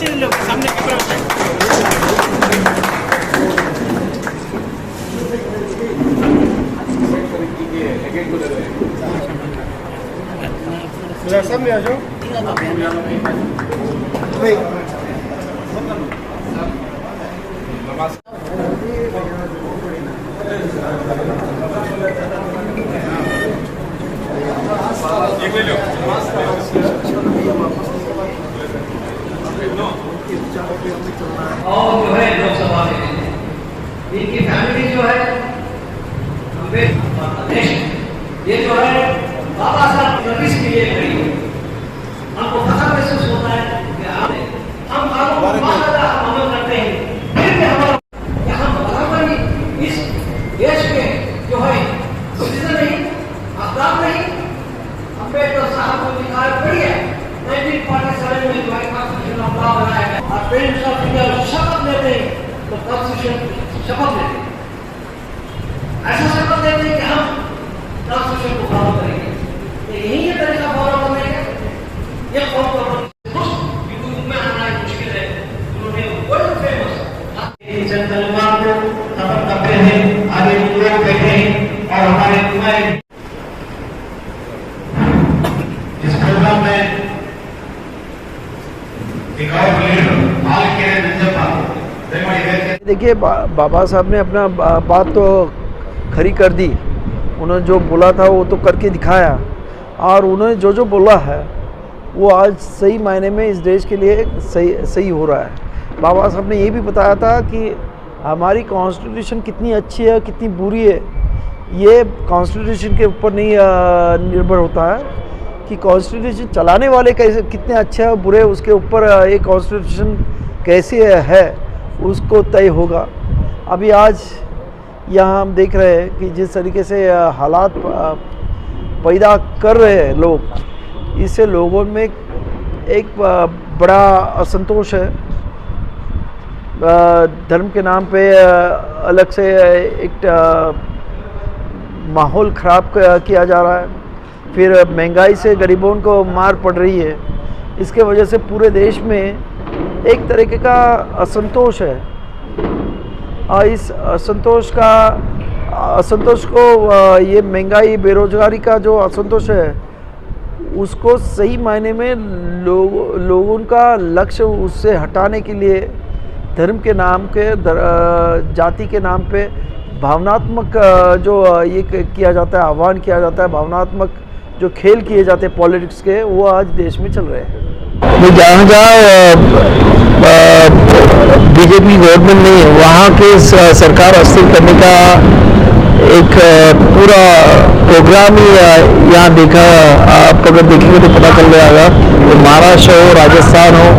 पीछे लोग सामने कैमरा होता है। सामने आ जाओ। और जो है लोकसभा में इनकी फैमिली जो है ये जो है बाबा साहब सर्विस के लिए खड़ी है। हमको पता महसूस होता है कि हम कानून हम अमल करते हैं, फिर भी हमारा हम बराबर ही इस देश के जो है सिटीजन नहीं, अपराध नहीं। अम्बेडकर साहब को लिखा है, पढ़िए 1947 में जो है कॉन्स्टिट्यूशन ऑफ लॉ बनाया है और प्रेसिडेंट ऑफ इंडिया शपथ लेते हैं तो कॉन्स्टिट्यूशन शपथ लेते हैं, ऐसा शपथ लेते हैं कि हम कॉन्स्टिट्यूशन को फॉलो करेंगे। तो यही ये तरीका फॉलो करने का ये फॉलो में हमारा मुश्किल है। उन्होंने वर्ल्ड फेमस जनतलवार को खत्म करते हैं, आगे लोग बैठे हैं और हमारे तुम्हारे इस प्रोग्राम में देखिए बाबा साहब ने अपना बात तो खरी कर दी। उन्होंने जो बोला था वो तो करके दिखाया और उन्होंने जो जो बोला है वो आज सही मायने में इस देश के लिए सही हो रहा है। बाबा साहब ने ये भी बताया था कि हमारी कॉन्स्टिट्यूशन कितनी अच्छी है कितनी बुरी है ये कॉन्स्टिट्यूशन के ऊपर नहीं निर्भर होता है कि कॉन्स्टिट्यूशन चलाने वाले कैसे कितने अच्छे हैं बुरे, उसके ऊपर ये कॉन्स्टिट्यूशन कैसे है उसको तय होगा। अभी आज यहाँ हम देख रहे हैं कि जिस तरीके से हालात पैदा कर रहे हैं लोग, इससे लोगों में एक बड़ा असंतोष है। धर्म के नाम पे अलग से एक माहौल ख़राब किया जा रहा है। फिर महंगाई से गरीबों को मार पड़ रही है। इसके वजह से पूरे देश में एक तरीके का असंतोष है और इस असंतोष को ये महंगाई बेरोजगारी का जो असंतोष है उसको सही मायने में लोगों का लक्ष्य उससे हटाने के लिए धर्म के नाम के जाति के नाम पे भावनात्मक जो ये किया जाता है, आह्वान किया जाता है, भावनात्मक जो खेल किए जाते हैं पॉलिटिक्स के, वो आज देश में चल रहे हैं। जहाँ जहाँ बीजेपी गवर्नमेंट नहीं है वहाँ के सरकार अस्थिर करने का एक पूरा प्रोग्राम ही यहाँ देखा। आप अगर देखेंगे तो पता चल जाएगा तो महाराष्ट्र हो, राजस्थान हो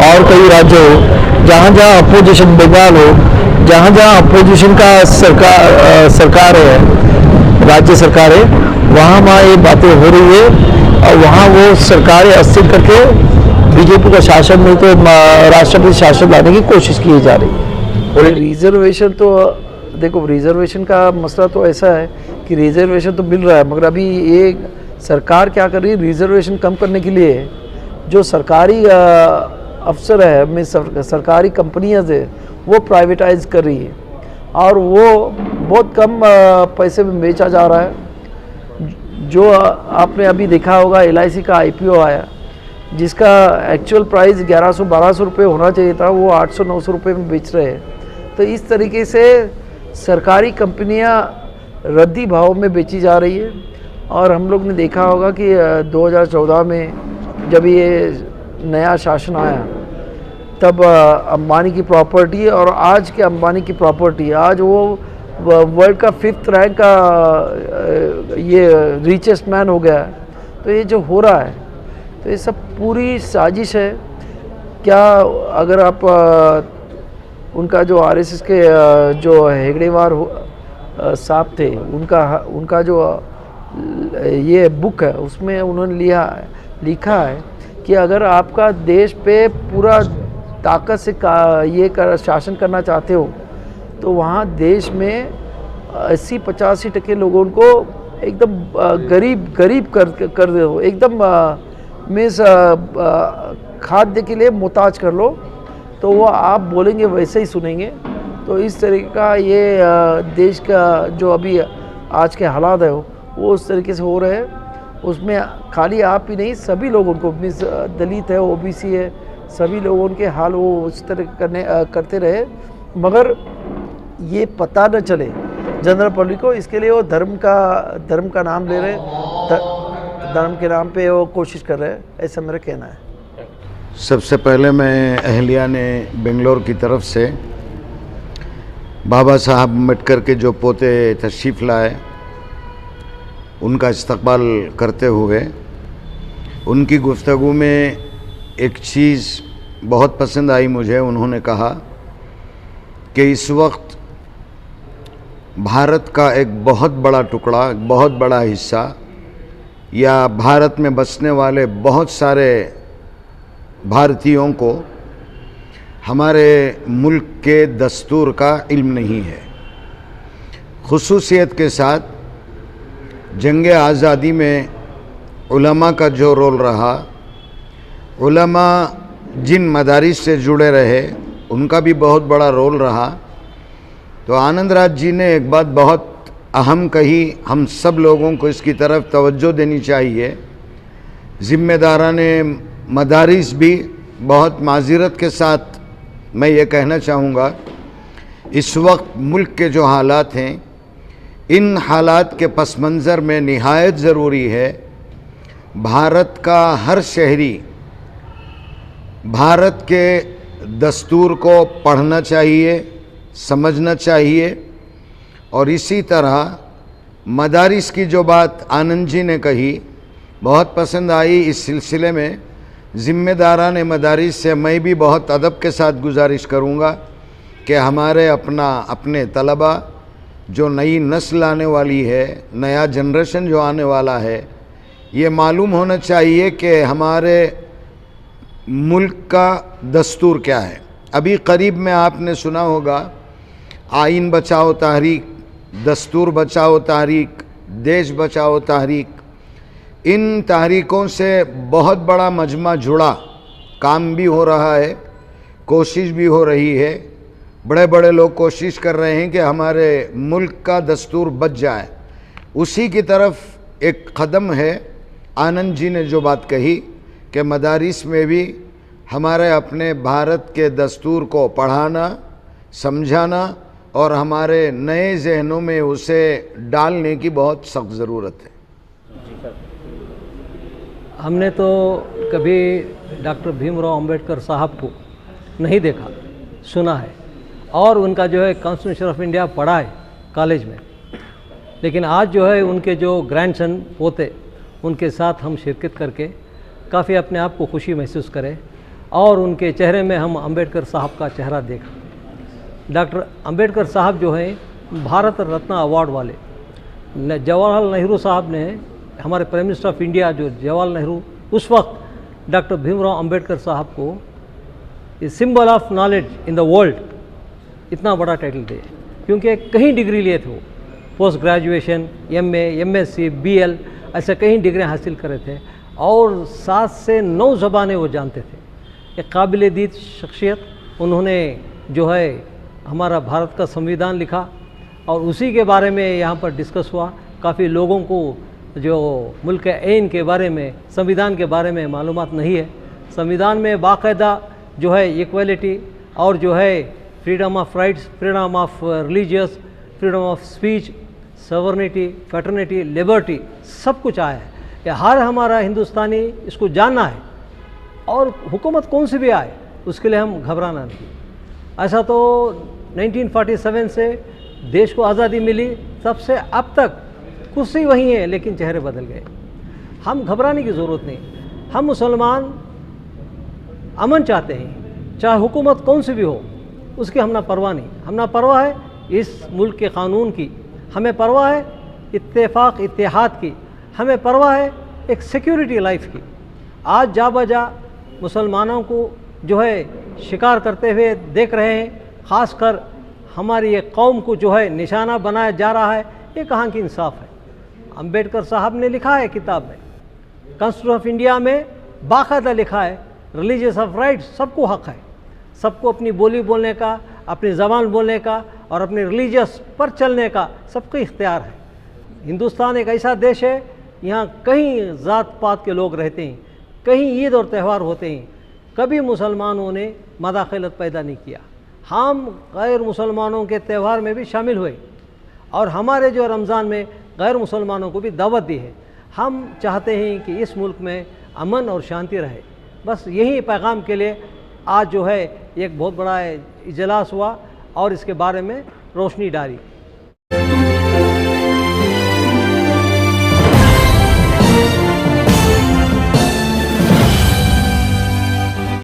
और कई राज्य हो, जहाँ जहाँ अपोजिशन, बंगाल हो, जहाँ जहाँ अपोजिशन का सरकार है, राज्य सरकार है, वहाँ ये बातें हो रही है और वहाँ वो सरकारें अस्थिर करके बीजेपी का शासन नहीं तो राष्ट्रपति शासन लाने की कोशिश की जा रही है। और रिजर्वेशन तो देखो, रिजर्वेशन का मसला तो ऐसा है कि रिजर्वेशन तो मिल रहा है मगर अभी ये सरकार क्या कर रही है, रिजर्वेशन कम करने के लिए जो सरकारी अफसर है में सरकारी कंपनियां है वो प्राइवेटाइज कर रही है और वो बहुत कम पैसे में बेचा जा रहा है। जो आपने अभी देखा होगा LIC का IPO आया जिसका एक्चुअल प्राइस 1100-1200 रुपये होना चाहिए था, वो 800-900 रुपये में बेच रहे हैं। तो इस तरीके से सरकारी कंपनियां रद्दी भाव में बेची जा रही है। और हम लोग ने देखा होगा कि 2014 में जब ये नया शासन आया तब अंबानी की प्रॉपर्टी और आज के अंबानी की प्रॉपर्टी, आज वो वर्ल्ड का 5th रैंक का ये रिचेस्ट मैन हो गया है। तो ये जो हो रहा है तो ये सब पूरी साजिश है। क्या अगर आप उनका जो RSS के जो हेगड़ेवार साहब थे उनका जो ये बुक है उसमें उन्होंने लिखा है कि अगर आपका देश पे पूरा ताकत से शासन करना चाहते हो तो वहाँ देश में 80-85% लोगों को एकदम गरीब कर दो, एकदम मीन्स खाद्य के लिए मुहताज कर लो, तो वो आप बोलेंगे वैसे ही सुनेंगे। तो इस तरीके का ये देश का जो अभी आज के हालात है वो उस तरीके से हो रहे हैं। उसमें खाली आप ही नहीं, सभी लोगों को, मीन्स दलित है, ओबीसी है, सभी लोगों के हाल वो उस तरह करते रहे, मगर ये पता न चले जनरल पब्लिक को। इसके लिए वो धर्म का नाम ले रहे, धर्म के नाम पे वो कोशिश कर रहे हैं, ऐसा मेरा कहना है। सबसे पहले मैं अहलिया ने बेंगलोर की तरफ से बाबा साहब अम्बेडकर के जो पोते तशरीफ़ लाए उनका इस्तकबाल करते हुए उनकी गुफ्तगू में एक चीज़ बहुत पसंद आई मुझे। उन्होंने कहा कि इस वक्त भारत का एक बहुत बड़ा टुकड़ा, बहुत बड़ा हिस्सा, या भारत में बसने वाले बहुत सारे भारतीयों को हमारे मुल्क के दस्तूर का इल्म नहीं है। खुसूसियत के साथ जंग आज़ादी में उलमा का जो रोल रहा, उलमा जिन मदारिस से जुड़े रहे उनका भी बहुत बड़ा रोल रहा। तो आनंद राज जी ने एक बात बहुत अहम कही, हम सब लोगों को इसकी तरफ तवज्जो देनी चाहिए। ज़िम्मेदाराने मदारिस भी, बहुत माज़रत के साथ मैं ये कहना चाहूँगा, इस वक्त मुल्क के जो हालात हैं, इन हालात के पस मंज़र में निहायत ज़रूरी है भारत का हर शहरी भारत के दस्तूर को पढ़ना चाहिए, समझना चाहिए। और इसी तरह मदारिस की जो बात आनंद जी ने कही बहुत पसंद आई। इस सिलसिले में ज़िम्मेदाराने मदारिस से मैं भी बहुत अदब के साथ गुजारिश करूँगा कि हमारे अपने तलबा, जो नई नस्ल आने वाली है, नया जनरेशन जो आने वाला है, ये मालूम होना चाहिए कि हमारे मुल्क का दस्तूर क्या है। अभी करीब में आपने सुना होगा आइन बचाओ तहरीक, दस्तूर बचाओ तहरीक, देश बचाओ तहरीक। इन तहरीकों से बहुत बड़ा मजमा जुड़ा, काम भी हो रहा है, कोशिश भी हो रही है। बड़े बड़े लोग कोशिश कर रहे हैं कि हमारे मुल्क का दस्तूर बच जाए। उसी की तरफ एक कदम है आनंद जी ने जो बात कही कि मदारिस में भी हमारे अपने भारत के दस्तूर को पढ़ाना, समझाना और हमारे नए जहनों में उसे डालने की बहुत सख्त ज़रूरत है। हमने तो कभी डॉक्टर भीमराव अंबेडकर साहब को नहीं देखा, सुना है, और उनका जो है कॉन्स्टिट्यूशन ऑफ इंडिया पढ़ा है कॉलेज में। लेकिन आज जो है उनके जो ग्रैंडसन पोते, उनके साथ हम शिरकत करके काफ़ी अपने आप को खुशी महसूस करें और उनके चेहरे में हम अंबेडकर साहब का चेहरा देखा। डॉक्टर अंबेडकर साहब जो है भारत रत्न अवार्ड वाले, जवाहरलाल नेहरू साहब ने, हमारे प्राइम मिनिस्टर ऑफ इंडिया जो जवाहरलाल नेहरू, उस वक्त डॉक्टर भीमराव अंबेडकर साहब को symbol of knowledge in the world इतना बड़ा टाइटल दिए, क्योंकि कहीं डिग्री लिए थे वो, post graduation, MA, MSc, BL, ऐसे कई डिग्रियाँ हासिल करे थे और 7 से 9 ज़बानें वो जानते थे। एक काबिल-ए-दीद शख्सियत, उन्होंने जो है हमारा भारत का संविधान लिखा और उसी के बारे में यहाँ पर डिस्कस हुआ। काफ़ी लोगों को जो मुल्क के आइन के बारे में, संविधान के बारे में मालूमात नहीं है। संविधान में बाकायदा जो है इक्वलिटी और जो है freedom of rights, freedom of religious, freedom of speech, sovereignty, fraternity, liberty, सब कुछ आया है। ये हर हमारा हिंदुस्तानी इसको जानना है और हुकूमत कौन सी भी आए उसके लिए हम घबराना नहीं। ऐसा तो 1947 से देश को आज़ादी मिली, तब से अब तक कुर्सी वही है लेकिन चेहरे बदल गए। हम घबराने की ज़रूरत नहीं। हम मुसलमान अमन चाहते हैं, चाहे हुकूमत कौन सी भी हो, उसकी हम ना परवाह नहीं। हम ना परवाह है इस मुल्क के कानून की, हमें परवाह है इत्तेफाक इत्तेहाद की, हमें परवाह है एक सिक्योरिटी लाइफ की। आज जा बजा मुसलमानों को जो है शिकार करते हुए देख रहे हैं, ख़ासकर हमारी ये कौम को जो है निशाना बनाया जा रहा है। ये कहाँ की इंसाफ है। अंबेडकर साहब ने लिखा है किताब में, कॉन्स्टिट्यूशन ऑफ इंडिया में बाकायदा लिखा है रिलीजियस ऑफ राइट, सबको हक है, सबको अपनी बोली बोलने का, अपनी ज़बान बोलने का और अपने रिलीजियस पर चलने का सबको इख्तियार है। हिंदुस्तान एक ऐसा देश है, यहाँ कहीं ज़ात पात के लोग रहते हैं, कहीं ईद और त्यौहार होते हैं, कभी मुसलमानों ने मदाखलत पैदा नहीं किया। हम गैर मुसलमानों के त्यौहार में भी शामिल हुए और हमारे जो रमज़ान में गैर मुसलमानों को भी दावत दी है। हम चाहते हैं कि इस मुल्क में अमन और शांति रहे। बस यही पैगाम के लिए आज जो है एक बहुत बड़ा इजलास हुआ और इसके बारे में रोशनी डाली।